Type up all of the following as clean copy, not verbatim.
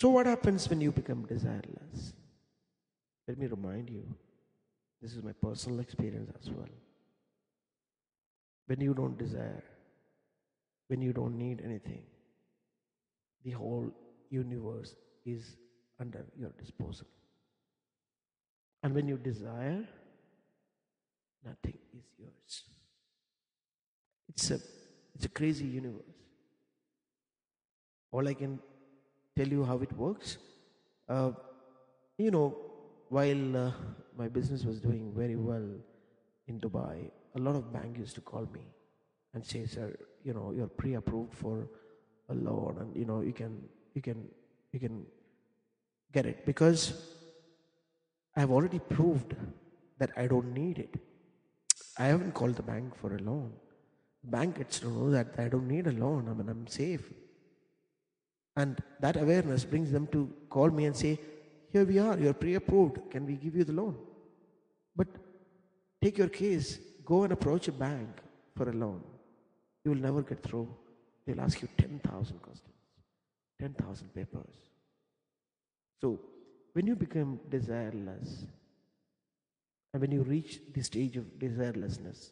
So what happens when you become desireless? Let me remind you, this is my personal experience as well. When you don't desire, when you don't need anything, the whole universe is under your disposal. And when you desire, nothing is yours. It's a crazy universe. All I can tell you how it works. Uh, you know, while my business was doing very well in Dubai, a lot of banks used to call me and say, "Sir, you're pre-approved for a loan, and you can get it because I've already proved that I don't need it. I haven't called the bank for a loan. The bank gets to know that I don't need a loan. I mean, I'm safe." And that awareness brings them to call me and say, "Here we are, you're pre-approved. Can we give you the loan?" But take your case, go and approach a bank for a loan. You will never get through. They'll ask you 10,000 questions, 10,000 papers. So when you become desireless, and when you reach the stage of desirelessness,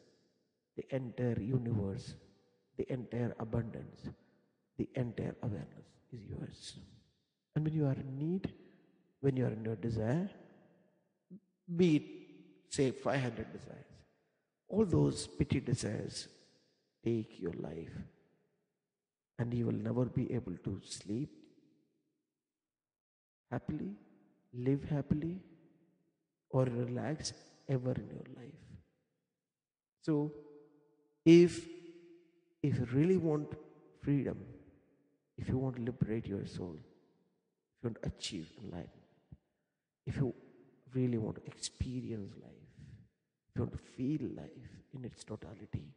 the entire universe, the entire abundance, the entire awareness is yours. And when you are in need, when you are in your desire, be it, say, 500 desires, all those petty desires take your life, and you will never be able to sleep happily, live happily, or relax ever in your life. So, if you really want freedom, if you want to liberate your soul, if you want to achieve enlightenment, if you really want to experience life, if you want to feel life in its totality,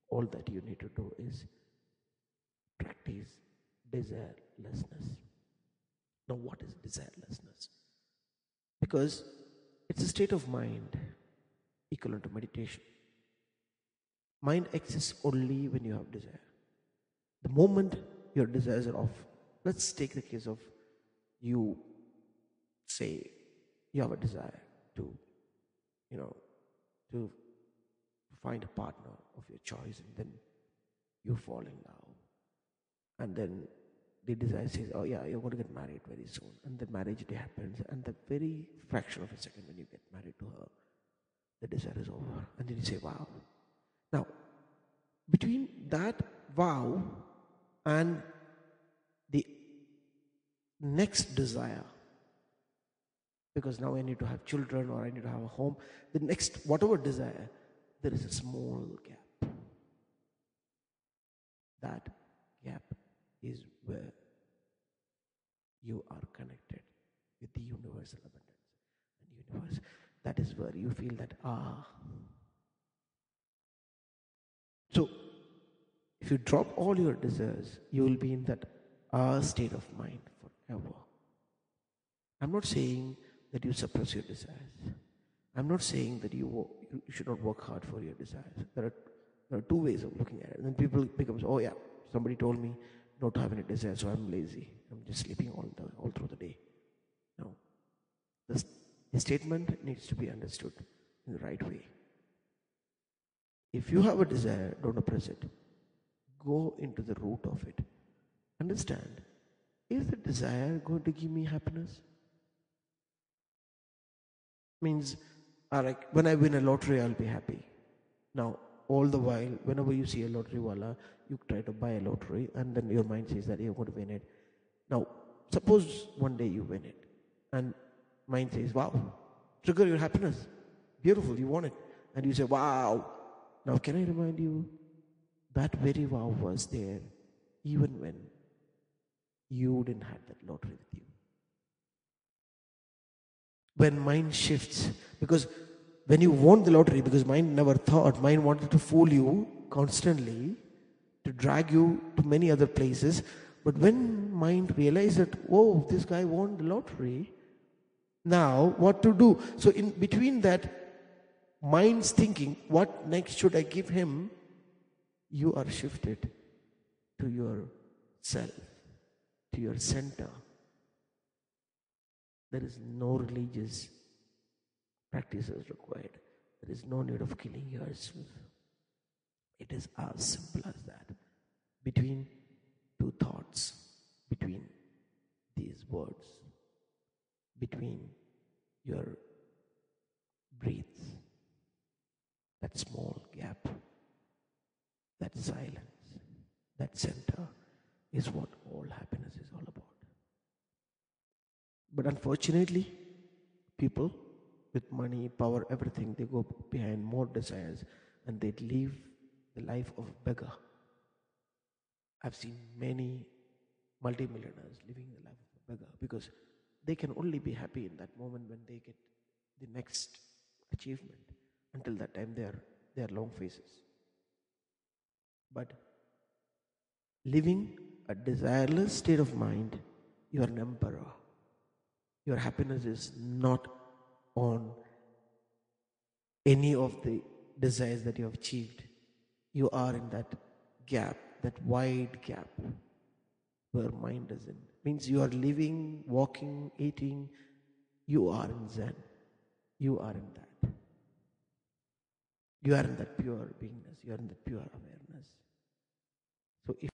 all that you need to do is practice desirelessness. Now, what is desirelessness? Because it's a state of mind equivalent to meditation. Mind exists only when you have desire. The moment your desires are off, let's take the case of you, say, you have a desire to, to find a partner of your choice, and then you fall in love. And then the desire says, "Oh yeah, you're going to get married very soon." And the marriage day happens, and the very fraction of a second when you get married to her, the desire is over. And then you say, "Wow." Now, between that vow and the next desire, because now I need to have children or I need to have a home, the next, whatever desire, there is a small gap. That gap is where you are connected with the universal abundance and universe. That is where you feel that So if you drop all your desires, you will be in that state of mind forever. I'm not saying that you suppress your desires. I'm not saying that you should not work hard for your desires. There are two ways of looking at it. And then people becomes, "Oh yeah, somebody told me not to have any desires, so I'm lazy. I'm just sleeping all through the day." No. The statement needs to be understood in the right way. If you have a desire, don't oppress it. Go into the root of it. Understand, is the desire going to give me happiness? Means, like, when I win a lottery, I'll be happy. Now, all the while, whenever you see a lottery wala, you try to buy a lottery, and then your mind says that you're going to win it. Now, suppose one day you win it, and mind says, "Wow, trigger your happiness. Beautiful, you won it." And you say, "Wow." Now, can I remind you, that very wow was there even when you didn't have that lottery with you. When mind shifts, because when you won the lottery, because mind never thought, mind wanted to fool you constantly, to drag you to many other places. But when mind realized that, "Oh, this guy won the lottery, now what to do?" So in between that, mind's thinking, what next should I give him? You are shifted to your self, to your center, There is no religious practices required. There is no need of killing yourself. It is as simple as that. Between two thoughts, between these words, between your breaths, that small gap, that silence, that center is what all happiness is all about. But unfortunately, people with money, power, everything, they go behind more desires and they live the life of a beggar. I've seen many multimillionaires living the life of a beggar because they can only be happy in that moment when they get the next achievement. Until that time, they are long phases. But living a desireless state of mind, you are an emperor. Your happiness is not on any of the desires that you have achieved. You are in that gap, that wide gap where mind is in. Means you are living, walking, eating. You are in Zen. You are in that. You are in that pure beingness. You are in that pure awareness. So if